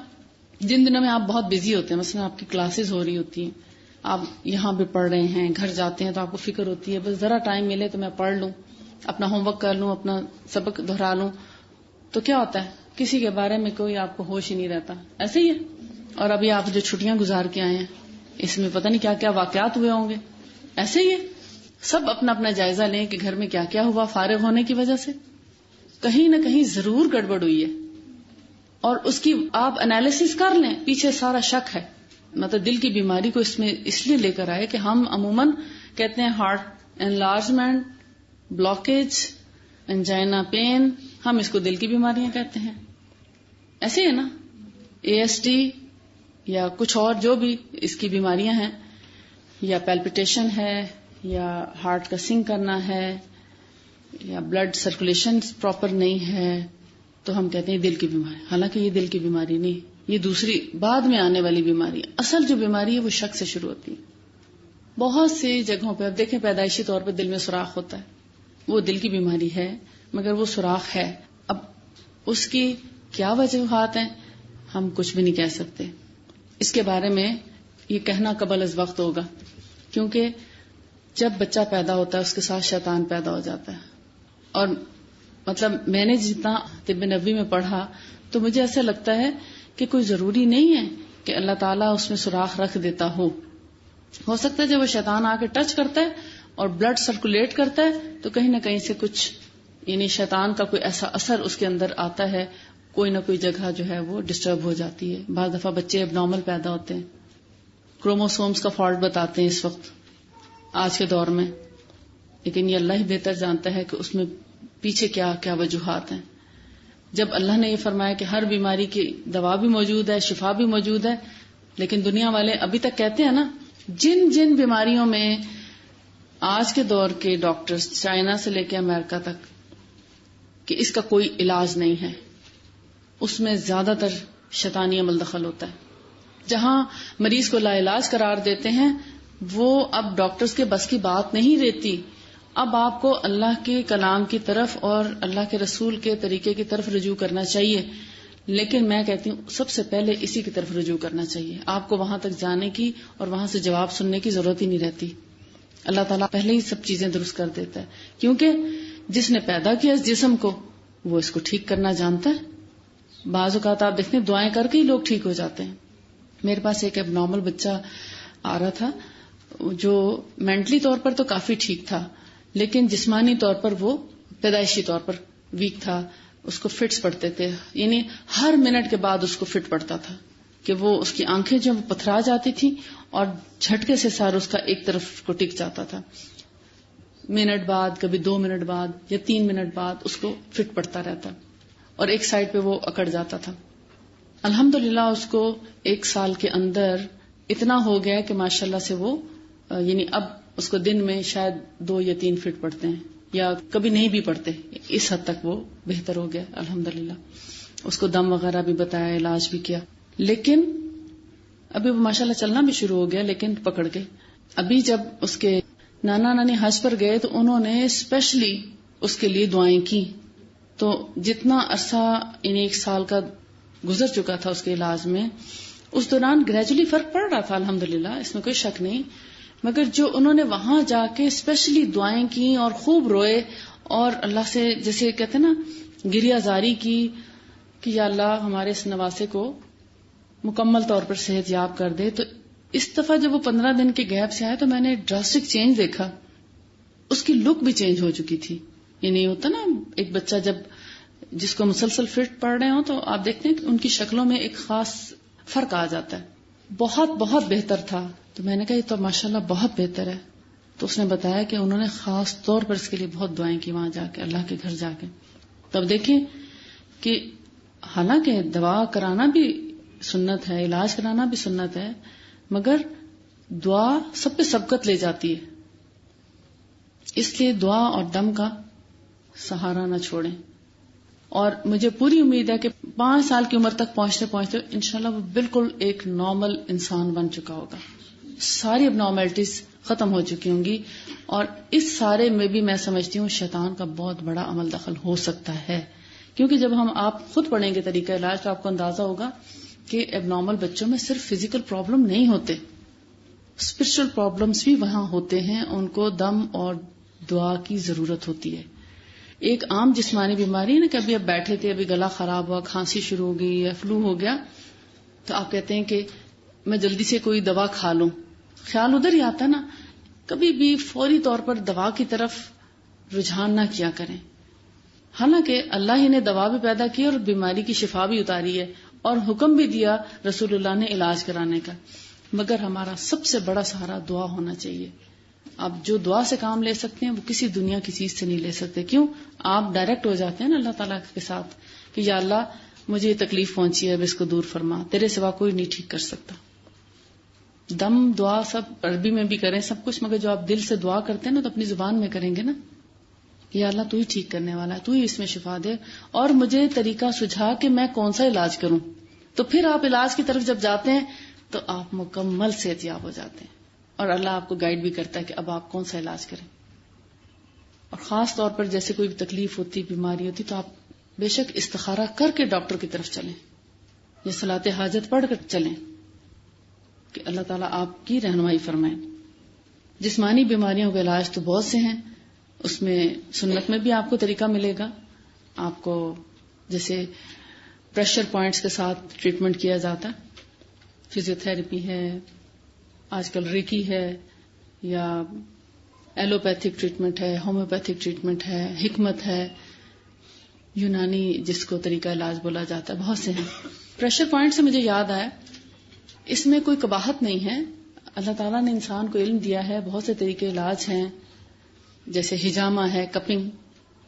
جن دنوں میں آپ بہت بزی ہوتے ہیں، مثلا آپ کی کلاسز ہو رہی ہوتی ہیں، آپ یہاں بھی پڑھ رہے ہیں، گھر جاتے ہیں تو آپ کو فکر ہوتی ہے بس ذرا ٹائم ملے تو میں پڑھ لوں، اپنا ہوم ورک کر لوں، اپنا سبق دہرا لوں، تو کیا ہوتا ہے کسی کے بارے میں کوئی آپ کو ہوش ہی نہیں رہتا۔ ایسے ہی ہے۔ اور ابھی آپ جو چھٹیاں گزار کے آئے ہیں اس میں پتہ نہیں کیا کیا واقعات ہوئے ہوں گے۔ ایسے ہی ہے، سب اپنا اپنا جائزہ لیں کہ گھر میں کیا کیا ہوا۔ فارغ ہونے کی وجہ سے کہیں نہ کہیں ضرور گڑبڑ ہوئی ہے، اور اس کی آپ انالیسس کر لیں، پیچھے سارا شک ہے۔ مطلب دل کی بیماری کو اس میں اس لیے لے کر آئے کہ ہم عموماً کہتے ہیں heart enlargement, blockage, angina pain, ہم اس کو دل کی بیماریاں کہتے ہیں۔ ایسے ہی ہے نا، ASD یا کچھ اور جو بھی اس کی بیماریاں ہیں، یا پیلپیٹیشن ہے، یا ہارٹ کا سنک کرنا ہے، یا بلڈ سرکولیشن پراپر نہیں ہے، تو ہم کہتے ہیں دل کی بیماری۔ حالانکہ یہ دل کی بیماری نہیں، یہ دوسری بعد میں آنے والی بیماری ہے۔ اصل جو بیماری ہے وہ شک سے شروع ہوتی ہے۔ بہت سی جگہوں پہ اب دیکھیں پیدائشی طور پہ دل میں سوراخ ہوتا ہے، وہ دل کی بیماری ہے، مگر وہ سوراخ ہے۔ اب اس کی کیا وجوہات ہیں ہم کچھ بھی نہیں کہہ سکتے۔ اس کے بارے میں یہ کہنا قبل از وقت ہوگا، کیونکہ جب بچہ پیدا ہوتا ہے اس کے ساتھ شیطان پیدا ہو جاتا ہے۔ اور مطلب میں نے جتنا طب نبوی میں پڑھا تو مجھے ایسا لگتا ہے کہ کوئی ضروری نہیں ہے کہ اللہ تعالیٰ اس میں سوراخ رکھ دیتا ہو سکتا ہے جب وہ شیطان آ کے ٹچ کرتا ہے اور بلڈ سرکولیٹ کرتا ہے تو کہیں نہ کہیں سے کچھ، یعنی شیطان کا کوئی ایسا اثر اس کے اندر آتا ہے، کوئی نہ کوئی جگہ جو ہے وہ ڈسٹرب ہو جاتی ہے۔ بعض دفعہ بچے اب نارمل پیدا ہوتے ہیں، کروموسومز کا فالٹ بتاتے ہیں اس وقت آج کے دور میں، لیکن یہ اللہ ہی بہتر جانتا ہے کہ اس میں پیچھے کیا کیا وجوہات ہیں. جب اللہ نے یہ فرمایا کہ ہر بیماری کی دوا بھی موجود ہے، شفا بھی موجود ہے، لیکن دنیا والے ابھی تک کہتے ہیں نا، جن جن بیماریوں میں آج کے دور کے ڈاکٹرز چائنا سے لے کے امریکہ تک کہ اس کا کوئی علاج نہیں ہے، اس میں زیادہ تر شیطانی عمل دخل ہوتا ہے. جہاں مریض کو لا علاج قرار دیتے ہیں وہ اب ڈاکٹرز کے بس کی بات نہیں رہتی. اب آپ کو اللہ کے کلام کی طرف اور اللہ کے رسول کے طریقے کی طرف رجوع کرنا چاہیے. لیکن میں کہتی ہوں سب سے پہلے اسی کی طرف رجوع کرنا چاہیے. آپ کو وہاں تک جانے کی اور وہاں سے جواب سننے کی ضرورت ہی نہیں رہتی. اللہ تعالیٰ پہلے ہی سب چیزیں درست کر دیتا ہے، کیونکہ جس نے پیدا کیا اس جسم کو وہ اس کو ٹھیک کرنا جانتا ہے. بعض اوقات آپ دیکھتے ہیں دعائیں کر کے ہی لوگ ٹھیک ہو جاتے ہیں. میرے پاس ایک اب نارمل بچہ آ رہا تھا جو مینٹلی طور پر تو کافی ٹھیک تھا، لیکن جسمانی طور پر وہ پیدائشی طور پر ویک تھا. اس کو فٹس پڑتے تھے، یعنی ہر منٹ کے بعد اس کو فٹ پڑتا تھا کہ وہ اس کی آنکھیں جو پتھرا جاتی تھی اور جھٹکے سے سار اس کا ایک طرف کو ٹک جاتا تھا. منٹ بعد، کبھی 2 منٹ بعد یا 3 منٹ بعد اس کو فٹ پڑتا رہتا اور ایک سائڈ پہ وہ اکڑ جاتا تھا. الحمدللہ اس کو 1 سال کے اندر اتنا ہو گیا کہ ماشاءاللہ سے وہ یعنی اب اس کو دن میں شاید 2 یا 3 فٹ پڑتے ہیں یا کبھی نہیں بھی پڑتے. اس حد تک وہ بہتر ہو گیا الحمدللہ. اس کو دم وغیرہ بھی بتایا، علاج بھی کیا، لیکن ابھی وہ ماشاءاللہ چلنا بھی شروع ہو گیا لیکن پکڑ گئے. ابھی جب اس کے نانا نانی حج پر گئے تو انہوں نے اسپیشلی اس کے لیے دعائیں کی. تو جتنا عرصہ یعنی 1 سال کا گزر چکا تھا اس کے علاج میں، اس دوران گریجولی فرق پڑ رہا تھا الحمدللہ، اس میں کوئی شک نہیں. مگر جو انہوں نے وہاں جا کے اسپیشلی دعائیں کی اور خوب روئے اور اللہ سے جیسے کہتے ہیں نا گریہ زاری کی کہ یا اللہ ہمارے اس نواسے کو مکمل طور پر صحت یاب کر دے. تو اس دفعہ جب وہ 15 دن کے گیپ سے آئے تو میں نے ڈراسٹک چینج دیکھا. اس کی لک بھی چینج ہو چکی تھی. یعنی ہوتا نا ایک بچہ جب جس کو مسلسل فٹ پڑ رہے ہوں تو آپ دیکھتے ہیں کہ ان کی شکلوں میں ایک خاص فرق آ جاتا ہے. بہت بہت بہتر تھا. تو میں نے کہا یہ تو ماشاءاللہ بہت بہتر ہے. تو اس نے بتایا کہ انہوں نے خاص طور پر اس کے لیے بہت دعائیں کی وہاں جا کے، اللہ کے گھر جا کے. تب دیکھیں کہ حالانکہ دوا کرانا بھی سنت ہے، علاج کرانا بھی سنت ہے، مگر دعا سب پہ سبقت لے جاتی ہے. اس لیے دعا اور دم کا سہارا نہ چھوڑیں. اور مجھے پوری امید ہے کہ 5 سال کی عمر تک پہنچتے پہنچتے انشاءاللہ وہ بالکل ایک نارمل انسان بن چکا ہوگا. ساری اب نارملٹیز ختم ہو چکی ہوں گی. اور اس سارے میں بھی میں سمجھتی ہوں شیطان کا بہت بڑا عمل دخل ہو سکتا ہے، کیونکہ جب ہم آپ خود پڑھیں گے طریقہ علاج تو آپ کو اندازہ ہوگا کہ اب نارمل بچوں میں صرف فزیکل پرابلم نہیں ہوتے، اسپرچل پرابلمس بھی وہاں ہوتے ہیں. ان کو دم اور دعا کی ضرورت ہوتی ہے. ایک عام جسمانی بیماری ہے نا کہ ابھی اب بیٹھے تھے، ابھی گلا خراب ہوا، کھانسی شروع ہو گئی یا فلو ہو گیا، تو آپ کہتے ہیں کہ میں جلدی سے کوئی دوا کھا لوں. خیال ادھر ہی آتا نا. کبھی بھی فوری طور پر دوا کی طرف رجحان نہ کیا کریں. حالانکہ اللہ ہی نے دوا بھی پیدا کی اور بیماری کی شفا بھی اتاری ہے اور حکم بھی دیا رسول اللہ نے علاج کرانے کا، مگر ہمارا سب سے بڑا سہارا دعا ہونا چاہیے. آپ جو دعا سے کام لے سکتے ہیں وہ کسی دنیا کی چیز سے نہیں لے سکتے. کیوں؟ آپ ڈائریکٹ ہو جاتے ہیں نا اللہ تعالیٰ کے ساتھ کہ یا اللہ مجھے یہ تکلیف پہنچی ہے، اب اس کو دور فرما، تیرے سوا کوئی نہیں ٹھیک کر سکتا. دم دعا سب عربی میں بھی کریں سب کچھ، مگر جو آپ دل سے دعا کرتے ہیں نا تو اپنی زبان میں کریں گے نا، یا اللہ تو ہی ٹھیک کرنے والا ہے، تو ہی اس میں شفا دے اور مجھے طریقہ سجھا کہ میں کون سا علاج کروں. تو پھر آپ علاج کی طرف جب جاتے ہیں تو آپ مکمل صحتیاب ہو جاتے ہیں اور اللہ آپ کو گائیڈ بھی کرتا ہے کہ اب آپ کون سا علاج کریں. اور خاص طور پر جیسے کوئی تکلیف ہوتی، بیماری ہوتی، تو آپ بے شک استخارہ کر کے ڈاکٹر کی طرف چلیں یا صلاۃ حاجت پڑھ کر چلیں کہ اللہ تعالیٰ آپ کی رہنمائی فرمائیں. جسمانی بیماریوں کے علاج تو بہت سے ہیں، اس میں سنت میں بھی آپ کو طریقہ ملے گا. آپ کو جیسے پریشر پوائنٹس کے ساتھ ٹریٹمنٹ کیا جاتا ہے، فزیو تھراپی ہے، آج کل ریکی ہے، یا ایلوپیتھک ٹریٹمنٹ ہے، ہومیوپیتھک ٹریٹمنٹ ہے، حکمت ہے، یونانی جس کو طریقہ علاج بولا جاتا ہے، بہت سے ہیں. پریشر پوائنٹ سے مجھے یاد آیا، اس میں کوئی قباحت نہیں ہے. اللہ تعالیٰ نے انسان کو علم دیا ہے، بہت سے طریقے علاج ہیں، جیسے ہجامہ ہے، کپنگ،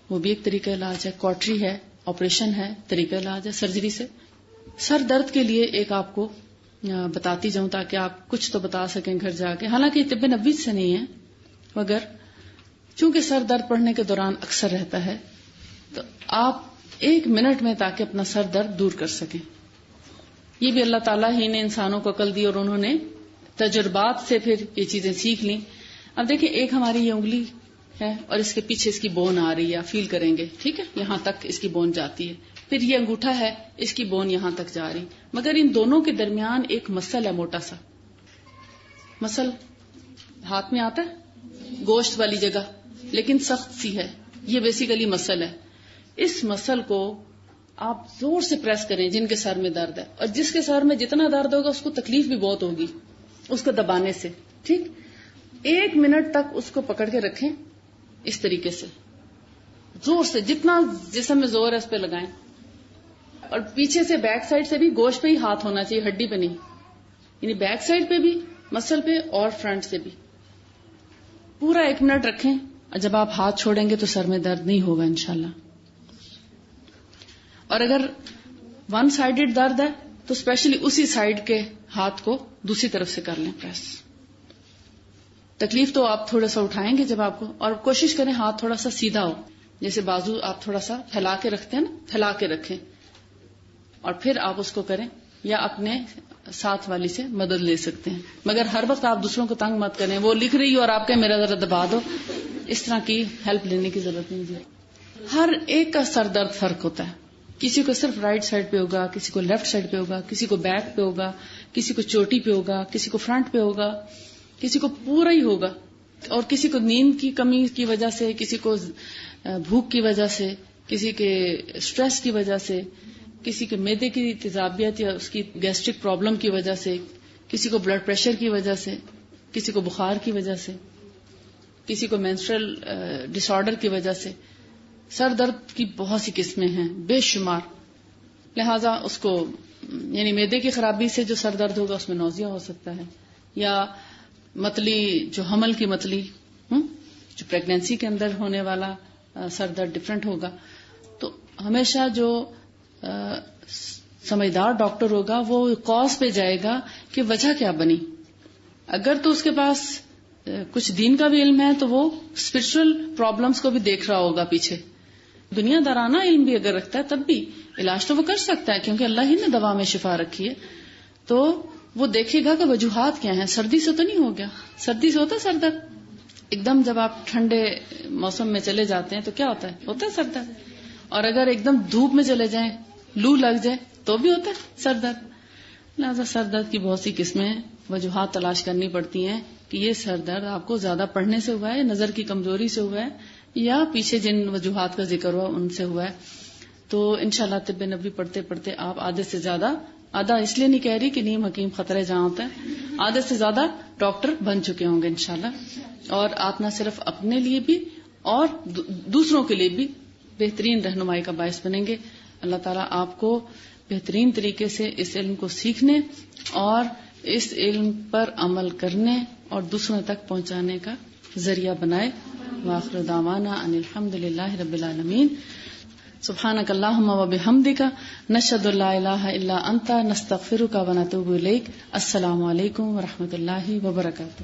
وہ بھی ایک طریقہ علاج ہے. کوٹری ہے، آپریشن ہے، طریقہ علاج ہے سرجری سے. سر درد کے لیے ایک آپ کو بتاتی جاؤں تاکہ آپ کچھ تو بتا سکیں گھر جا کے، حالانکہ یہ طب نبوی سے نہیں ہے، مگر چونکہ سر درد پڑھنے کے دوران اکثر رہتا ہے تو آپ 1 منٹ میں تاکہ اپنا سر درد دور کر سکیں. یہ بھی اللہ تعالیٰ ہی نے انسانوں کو عقل دی اور انہوں نے تجربات سے پھر یہ چیزیں سیکھ لیں. اب دیکھیں ایک ہماری یہ انگلی ہے اور اس کے پیچھے اس کی بون آ رہی ہے، فیل کریں گے، ٹھیک ہے، یہاں تک اس کی بون جاتی ہے. پھر یہ انگوٹھا ہے، اس کی بون یہاں تک جا رہی، مگر ان دونوں کے درمیان ایک مسل ہے، موٹا سا مسل ہاتھ میں آتا ہے گوشت والی جگہ، لیکن سخت سی ہے. یہ بیسیکلی مسل ہے. اس مسل کو آپ زور سے پریس کریں جن کے سر میں درد ہے، اور جس کے سر میں جتنا درد ہوگا اس کو تکلیف بھی بہت ہوگی اس کو دبانے سے. ٹھیک، 1 منٹ تک اس کو پکڑ کے رکھیں اس طریقے سے، زور سے جتنا جسم میں زور ہے اس پہ لگائیں، اور پیچھے سے بیک سائڈ سے بھی گوشت پہ ہی ہاتھ ہونا چاہیے، ہڈی پہ نہیں، یعنی بیک سائڈ پہ بھی مسل پہ اور فرنٹ سے بھی. پورا 1 منٹ رکھیں، اور جب آپ ہاتھ چھوڑیں گے تو سر میں درد نہیں ہوگا انشاءاللہ. اور اگر 1 سائڈڈ درد ہے تو اسپیشلی اسی سائڈ کے ہاتھ کو دوسری طرف سے کر لیں پریس. تکلیف تو آپ تھوڑا سا اٹھائیں گے جب آپ کو، اور کوشش کریں ہاتھ تھوڑا سا سیدھا ہو، جیسے بازو آپ تھوڑا سا پھیلا کے رکھتے ہیں نا، پھیلا کے رکھیں، اور پھر آپ اس کو کریں، یا اپنے ساتھ والی سے مدد لے سکتے ہیں. مگر ہر وقت آپ دوسروں کو تنگ مت کریں، وہ لکھ رہی ہو اور آپ کے میرا ذرا دبا دو، اس طرح کی ہیلپ لینے کی ضرورت نہیں. ہر ایک کا سر درد فرق ہوتا ہے، کسی کو صرف رائٹ سائڈ پہ ہوگا، کسی کو لیفٹ سائڈ پہ ہوگا، کسی کو بیک پہ ہوگا، کسی کو چوٹی پہ ہوگا، کسی کو فرنٹ پہ ہوگا، کسی کو پورا ہی ہوگا، اور کسی کو نیند کی کمی کی وجہ سے، کسی کو بھوک کی وجہ سے، کسی کے سٹریس کی وجہ سے، کسی کے معدے کی تیزابیت یا اس کی گیسٹرک پرابلم کی وجہ سے، کسی کو بلڈ پریشر کی وجہ سے، کسی کو بخار کی وجہ سے، کسی کو مینسٹرل ڈس آرڈر کی وجہ سے. سر درد کی بہت سی قسمیں ہیں، بے شمار. لہذا اس کو یعنی معدے کی خرابی سے جو سر درد ہوگا اس میں نوزیا ہو سکتا ہے، یا متلی جو حمل کی متلی جو پریگنینسی کے اندر ہونے والا سر درد ڈفرینٹ ہوگا. تو ہمیشہ جو سمجھدار ڈاکٹر ہوگا وہ کاز پہ جائے گا کہ وجہ کیا بنی. اگر تو اس کے پاس کچھ دین کا بھی علم ہے تو وہ اسپرچل پرابلمس کو بھی دیکھ رہا ہوگا پیچھے. دنیا دارانہ علم بھی اگر رکھتا ہے تب بھی علاج تو وہ کر سکتا ہے، کیونکہ اللہ ہی نے دوا میں شفا رکھی ہے. تو وہ دیکھے گا کہ وجوہات کیا ہیں. سردی سے تو نہیں ہو گیا، سردی سے ہوتا ہے سر درد. ایک دم جب آپ ٹھنڈے موسم میں چلے جاتے ہیں تو کیا ہوتا ہے سر درد. اور اگر ایک دم دھوپ میں چلے جائیں، لو لگ جائے تو بھی ہوتا ہے سر درد. لہٰذا سر درد کی بہت سی قسمیں، وجوہات تلاش کرنی پڑتی ہیں کہ یہ سر درد آپ کو زیادہ پڑھنے سے ہوا ہے، نظر کی کمزوری سے ہوا ہے، یا پیچھے جن وجوہات کا ذکر ہوا ان سے ہوا ہے. تو انشاءاللہ طب نبوی پڑھتے پڑھتے آپ آدھے سے زیادہ، آدھا اس لیے نہیں کہہ رہی کہ نیم حکیم خطرے جہاں ہوتا ہے، آدھے سے زیادہ ڈاکٹر بن چکے ہوں گے انشاءاللہ. اور آپ نہ صرف اپنے لیے بھی اور دوسروں کے لیے بھی بہترین رہنمائی کا باعث بنیں گے. اللہ تعالیٰ آپ کو بہترین طریقے سے اس علم کو سیکھنے اور اس علم پر عمل کرنے اور دوسروں تک پہنچانے کا ذریعہ بنائے. وآخر دعوانا ان الحمد للہ رب العالمین. سبحانک اللہم وبحمدک، نشہد ان لا الہ الا انت، نستغفرک ونتوب الیک. السلام علیکم ورحمۃ اللہ وبرکاتہ.